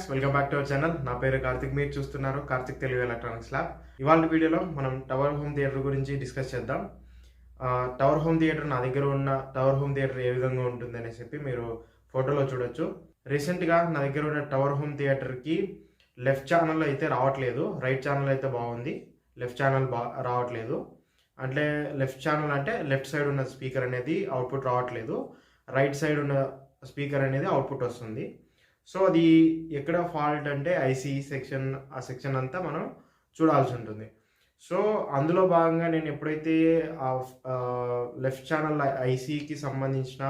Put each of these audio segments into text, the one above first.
Welcome back to our channel. నా పేరు కార్తిక్. మీరు చూస్తున్నారు కార్తిక్ తెలుగు ఎలక్ట్రానిక్స్ ల్యాబ్. ఇవాళ వీడియోలో మనం టవర్ హోమ్ థియేటర్ గురించి డిస్కస్ చేద్దాం. టవర్ హోమ్ థియేటర్, నా దగ్గర ఉన్న టవర్ హోమ్ థియేటర్ ఏ విధంగా ఉంటుంది అనేసి చెప్పి మీరు ఫోటోలో చూడొచ్చు. రీసెంట్గా నా దగ్గర ఉన్న టవర్ హోమ్ థియేటర్కి లెఫ్ట్ ఛానల్ అయితే రావట్లేదు, రైట్ ఛానల్ అయితే బాగుంది. లెఫ్ట్ ఛానల్ రావట్లేదు. అంటే లెఫ్ట్ ఛానల్ అంటే లెఫ్ట్ సైడ్ ఉన్న స్పీకర్ అనేది అవుట్పుట్ రావట్లేదు, రైట్ సైడ్ ఉన్న స్పీకర్ అనేది అవుట్పుట్ వస్తుంది. సో అది ఎక్కడ ఫాల్ట్ అంటే ఐసీ సెక్షన్, ఆ సెక్షన్ అంతా మనం చూడాల్సి ఉంటుంది. సో అందులో భాగంగా నేను ఎప్పుడైతే లెఫ్ట్ ఛానల్ ఐసీకి సంబంధించిన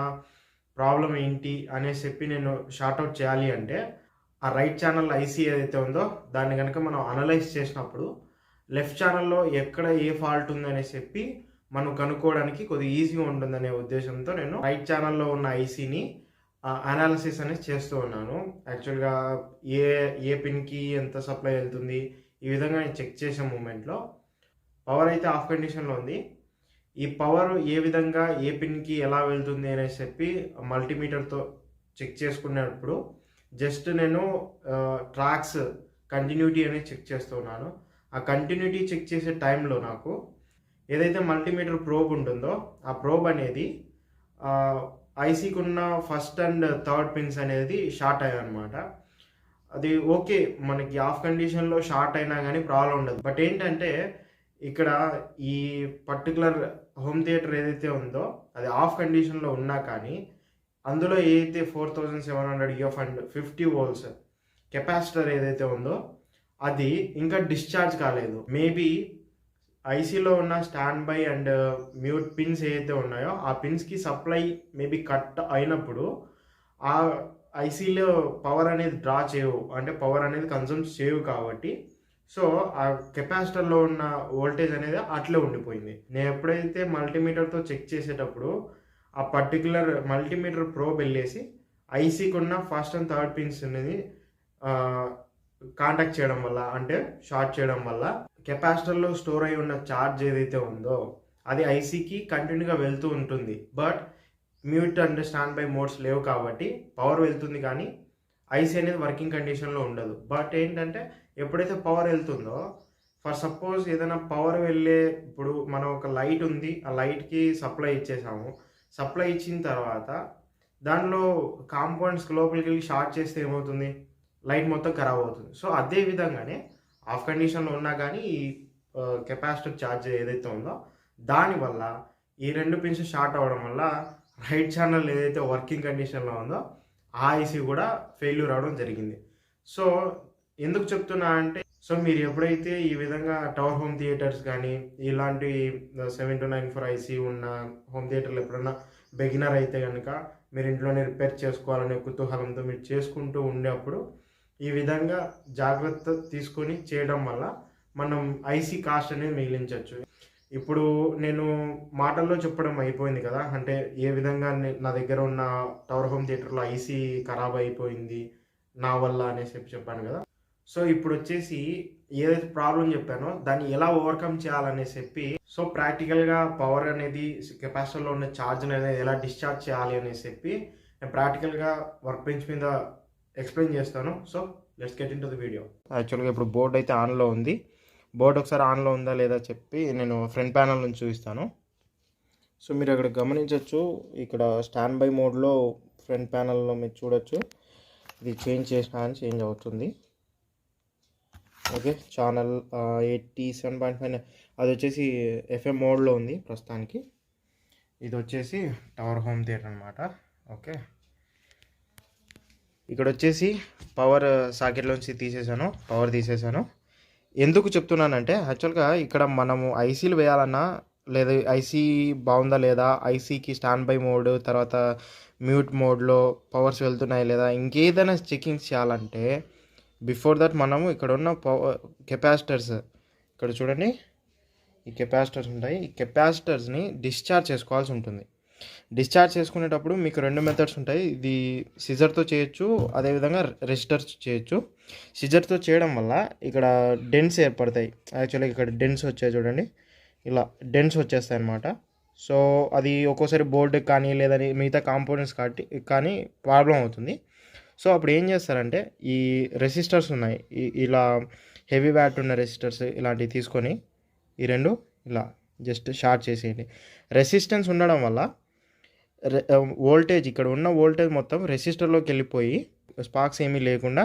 ప్రాబ్లం ఏంటి అనేసి చెప్పి నేను షార్ట్అవుట్ చేయాలి అంటే, ఆ రైట్ ఛానల్ ఐసీ ఏదైతే ఉందో దాన్ని కనుక మనం అనలైజ్ చేసినప్పుడు లెఫ్ట్ ఛానల్లో ఎక్కడ ఏ ఫాల్ట్ ఉందనేసి చెప్పి మనం కనుక్కోవడానికి కొద్దిగా ఈజీగా ఉంటుందనే ఉద్దేశంతో నేను రైట్ ఛానల్లో ఉన్న ఐసీని అనాలిసిస్ అనేది చేస్తూ ఉన్నాను. యాక్చువల్గా ఏ పిన్కి ఎంత సప్లై వెళ్తుంది ఈ విధంగా నేను చెక్ చేసే మూమెంట్లో పవర్ అయితే ఆఫ్ కండిషన్లో ఉంది. ఈ పవర్ ఏ విధంగా ఏ పిన్కి ఎలా వెళ్తుంది అనేసి చెప్పి మల్టీమీటర్తో చెక్ చేసుకునేటప్పుడు జస్ట్ నేను ట్రాక్స్ కంటిన్యూటీ అనేది చెక్ చేస్తున్నాను. ఆ కంటిన్యూటీ చెక్ చేసే టైంలో నాకు ఏదైతే మల్టీమీటర్ ప్రోబ్ ఉంటుందో ఆ ప్రోబ్ అనేది ఐసీకి ఉన్న ఫస్ట్ అండ్ థర్డ్ పిన్స్ అనేది షార్ట్ అయ్యాయి అనమాట. అది ఓకే, మనకి ఆఫ్ కండిషన్లో షార్ట్ అయినా కానీ ప్రాబ్లం ఉండదు. బట్ ఏంటంటే ఇక్కడ ఈ పర్టికులర్ హోమ్ థియేటర్ ఏదైతే ఉందో అది ఆఫ్ కండిషన్లో ఉన్నా కానీ అందులో ఏదైతే 4700 EF అండ్ 50 volts కెపాసిటర్ ఏదైతే ఉందో అది ఇంకా డిశ్చార్జ్ కాలేదు. మేబీ ఐసీలో ఉన్న stand by and mute pins ఏవైతే ఉన్నాయో ఆ పిన్స్కి సప్లై మేబీ కట్ అయినప్పుడు ఆ ఐసీలో పవర్ అనేది డ్రా చేయవు, అంటే పవర్ అనేది కన్సూమ్ చేయవు. కాబట్టి సో ఆ కెపాసిటర్లో ఉన్న వోల్టేజ్ అనేది అట్లే ఉండిపోయింది. నేను ఎప్పుడైతే మల్టీమీటర్తో చెక్ చేసేటప్పుడు ఆ పర్టికులర్ మల్టీమీటర్ ప్రోబ్ వెళ్ళేసి ఐసీకి ఉన్న ఫస్ట్ అండ్ థర్డ్ పిన్స్ అనేది కాంటాక్ట్ చేయడం వల్ల, అంటే షార్ట్ చేయడం వల్ల కెపాసిటర్లో స్టోర్ అయి ఉన్న ఛార్జ్ ఏదైతే ఉందో అది ఐసీకి కంటిన్యూగా వెళ్తూ ఉంటుంది. But mute and stand by modes లేవు కాబట్టి పవర్ వెళ్తుంది కానీ ఐసీ అనేది వర్కింగ్ కండిషన్లో ఉండదు. బట్ ఏంటంటే ఎప్పుడైతే పవర్ వెళ్తుందో, ఫర్ సపోజ్ ఏదైనా పవర్ వెళ్ళే, ఇప్పుడు మనం ఒక లైట్ ఉంది, ఆ లైట్కి సప్లై ఇచ్చేసాము. సప్లై ఇచ్చిన తర్వాత దానిలో కాంపౌండ్స్ లోపలికి వెళ్ళి షార్ట్ చేస్తే ఏమవుతుంది, లైట్ మొత్తం ఖరాబ్ అవుతుంది. సో అదే విధంగానే ఆఫ్ కండిషన్లో ఉన్నా కానీ ఈ కెపాసిటర్ ఛార్జ్ ఏదైతే ఉందో దానివల్ల ఈ రెండు పిన్స్ షార్ట్ అవ్వడం వల్ల రైట్ ఛానల్ ఏదైతే వర్కింగ్ కండిషన్లో ఉందో ఆ ఐసీ కూడా ఫెయిల్యూర్ అవ్వడం జరిగింది. సో ఎందుకు చెప్తున్నా అంటే, సో మీరు ఎప్పుడైతే ఈ విధంగా టవర్ హోమ్ థియేటర్స్ కానీ ఇలాంటి 7294 ఐసీ ఉన్న హోమ్ థియేటర్లు ఎప్పుడన్నా బిగినర్ అయితే కనుక మీరు ఇంట్లోనే రిపేర్ చేసుకోవాలనే కుతూహలంతో మీరు చేసుకుంటూ ఉండేప్పుడు ఈ విధంగా జాగ్రత్త తీసుకొని చేయడం వల్ల మనం ఐసీ కాస్ట్ అనేది మిగిలించవచ్చు. ఇప్పుడు నేను మాటల్లో చెప్పడం అయిపోయింది కదా, అంటే ఏ విధంగా నా దగ్గర ఉన్న టవర్ హోమ్ థియేటర్లో ఐసీ ఖరాబ్ అయిపోయింది నా వల్ల అనేసి చెప్పాను కదా. సో ఇప్పుడు వచ్చేసి ఏదైతే ప్రాబ్లం చెప్పానో దాన్ని ఎలా ఓవర్కమ్ చేయాలనేసి చెప్పి, సో ప్రాక్టికల్గా పవర్ అనేది కెపాసిటర్లో ఉన్న ఛార్జ్ అనేది ఎలా డిశ్చార్జ్ చేయాలి అనేసి చెప్పి నేను ప్రాక్టికల్గా వర్క్ బెంచ్ మీద ఎక్స్ప్లెయిన్ చేస్తాను. So let's get in to the video. యాక్చువల్గా ఇప్పుడు బోర్డ్ అయితే ఆన్లో ఉంది. బోర్డ్ ఒకసారి ఆన్లో ఉందా లేదా చెప్పి నేను ఫ్రంట్ ప్యానల్ నుంచి చూపిస్తాను. సో మీరు అక్కడ గమనించవచ్చు, ఇక్కడ స్టాండ్ బై మోడ్లో ఫ్రంట్ ప్యానల్లో మీరు చూడొచ్చు, ఇది చేంజ్ చేసినా అని చేంజ్ అవుతుంది. ఓకే, ఛానల్ 87.5 అది వచ్చేసి FM మోడ్లో ఉంది ప్రస్తుతానికి. ఇది వచ్చేసి టవర్ హోమ్ థియేటర్ అనమాట. ఓకే, ఇక్కడ వచ్చేసి పవర్ సాకెట్లోంచి పవర్ తీసేసాను. ఎందుకు చెప్తున్నానంటే, యాక్చువల్గా ఇక్కడ మనము ఐసీలు వేయాలన్నా, లేదా ఐసీ బాగుందా లేదా, ఐసీకి స్టాండ్ బై మోడ్ తర్వాత మ్యూట్ మోడ్లో పవర్స్ వెళ్తున్నాయి లేదా ఇంకేదైనా చెకింగ్ చేయాలంటే బిఫోర్ దట్ మనము ఇక్కడ ఉన్న కెపాసిటర్స్, ఇక్కడ చూడండి ఈ కెపాసిటర్స్ ఉంటాయి, ఈ కెపాసిటర్స్ని డిశ్చార్జ్ చేసుకోవాల్సి ఉంటుంది. డిశ్చార్జ్ చేసుకునేటప్పుడు మీకు రెండు మెథడ్స్ ఉంటాయి. ఇది సిజర్తో చేయొచ్చు, అదేవిధంగా రెసిస్టర్స్ చేయొచ్చు. సిజర్తో చేయడం వల్ల ఇక్కడ డెన్స్ ఏర్పడతాయి. యాక్చువల్గా ఇక్కడ డెన్స్ వచ్చాయి చూడండి, ఇలా డెన్స్ వచ్చేస్తాయి అన్నమాట. సో అది ఒక్కోసారి బోర్డుకి కానీ లేదా మిగతా కాంపోనెంట్స్ కానీ ప్రాబ్లం అవుతుంది. సో అప్పుడు ఏం చేస్తారంటే ఈ రెసిస్టర్స్ ఉన్నాయి, ఇలా హెవీ వ్యాట్ ఉన్న రెసిస్టర్స్ ఇలాంటివి తీసుకొని ఈ రెండు ఇలా జస్ట్ షార్ట్ చేసేయండి. రెసిస్టెన్స్ ఉండడం వల్ల వోల్టేజ్, ఇక్కడ ఉన్న వోల్టేజ్ మొత్తం రెసిస్టర్లోకి వెళ్ళిపోయి స్పార్క్స్ ఏమీ లేకుండా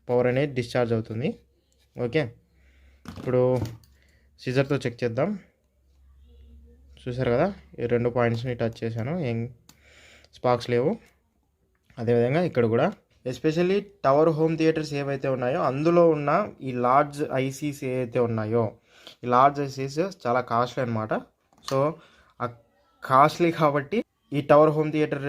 పవర్ అనేది డిశ్చార్జ్ అవుతుంది. ఓకే, ఇప్పుడు సిజర్తో చెక్ చేద్దాం. చూసారు కదా, ఈ 2 పాయింట్స్ని టచ్ చేశాను, ఏం స్పార్క్స్ లేవు. అదేవిధంగా ఇక్కడ కూడా ఎస్పెషల్లీ టవర్ హోమ్ థియేటర్స్ ఏవైతే ఉన్నాయో అందులో ఉన్న ఈ లార్జ్ ఐసీస్ ఏవైతే ఉన్నాయో, ఈ లార్జ్ ఐసీస్ చాలా కాస్ట్లీ అనమాట. సో ఆ కాస్ట్లీ కాబట్టి ఈ టవర్ హోమ్ థియేటర్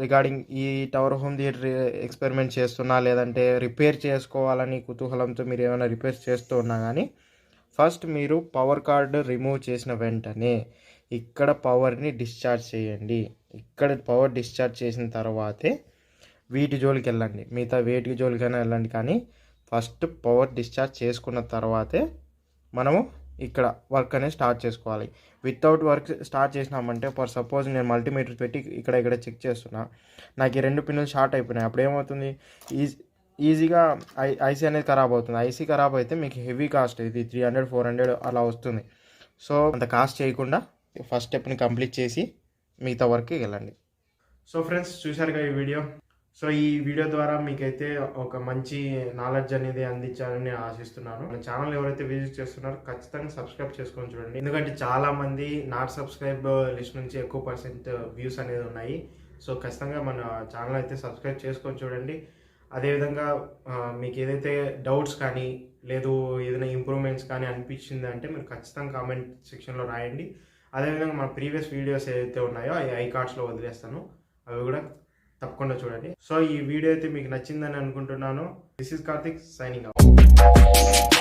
రిగార్డింగ్ ఈ టవర్ హోమ్ థియేటర్ ఎక్స్పెరిమెంట్ చేస్తున్నా, లేదంటే రిపేర్ చేసుకోవాలని కుతూహలంతో మీరు ఏమైనా రిపేర్ చేస్తూ ఉన్నా కానీ, ఫస్ట్ మీరు పవర్ కార్డు రిమూవ్ చేసిన వెంటనే ఇక్కడ పవర్ని డిశ్చార్జ్ చేయండి. ఇక్కడ పవర్ డిశ్చార్జ్ చేసిన తర్వాతే వీటి జోలికి వెళ్ళండి, మిగతా వేటి జోలికైనా వెళ్ళండి, కానీ ఫస్ట్ పవర్ డిశ్చార్జ్ చేసుకున్న తర్వాతే మనము ఇక్కడ వర్క్ అనేది స్టార్ట్ చేసుకోవాలి. వితౌట్ వర్క్ స్టార్ట్ చేసినామంటే, ఫర్ సపోజ్ నేను మల్టీమీటర్ పెట్టి ఇక్కడ చెక్ చేస్తున్నా, నాకు ఈ 2 పిన్నులు షార్ట్ అయిపోయినాయి. అప్పుడు ఏమవుతుంది, ఈజీగా ఐసీ అనేది ఖరాబ్ అవుతుంది. ఐసీ ఖరాబ్ అయితే మీకు హెవీ కాస్ట్, ఇది 300-400 అలా వస్తుంది. సో అంత కాస్ట్ చేయకుండా ఫస్ట్ స్టెప్ని కంప్లీట్ చేసి మిగతా వర్క్కి వెళ్ళండి. సో ఫ్రెండ్స్, చూశారుగా ఈ వీడియో. సో ఈ వీడియో ద్వారా మీకైతే ఒక మంచి నాలెడ్జ్ అనేది అందించాలని ఆశిస్తున్నాను. మన ఛానల్ ఎవరైతే విజిట్ చేస్తున్నారో ఖచ్చితంగా సబ్స్క్రైబ్ చేసుకొని చూడండి, ఎందుకంటే చాలా మంది నాట్ సబ్స్క్రైబ్ లిస్ట్ నుంచి ఎక్కువ % వ్యూస్ అనేది ఉన్నాయి. సో ఖచ్చితంగా మన ఛానల్ అయితే సబ్స్క్రైబ్ చేసుకొని చూడండి. అదేవిధంగా మీకు ఏదైతే డౌట్స్ కానీ లేదు ఏదైనా ఇంప్రూవ్మెంట్స్ కానీ అనిపించింది అంటే మీరు ఖచ్చితంగా కామెంట్ సెక్షన్లో రాయండి. అదేవిధంగా మన ప్రీవియస్ వీడియోస్ ఏదైతే ఉన్నాయో అవి ఐ కార్డ్స్లో వదిలేస్తాను, అవి కూడా తప్పకుండా చూడండి. సో ఈ వీడియో అయితే మీకు నచ్చిందని అనుకుంటున్నాను. This is Karthik signing out.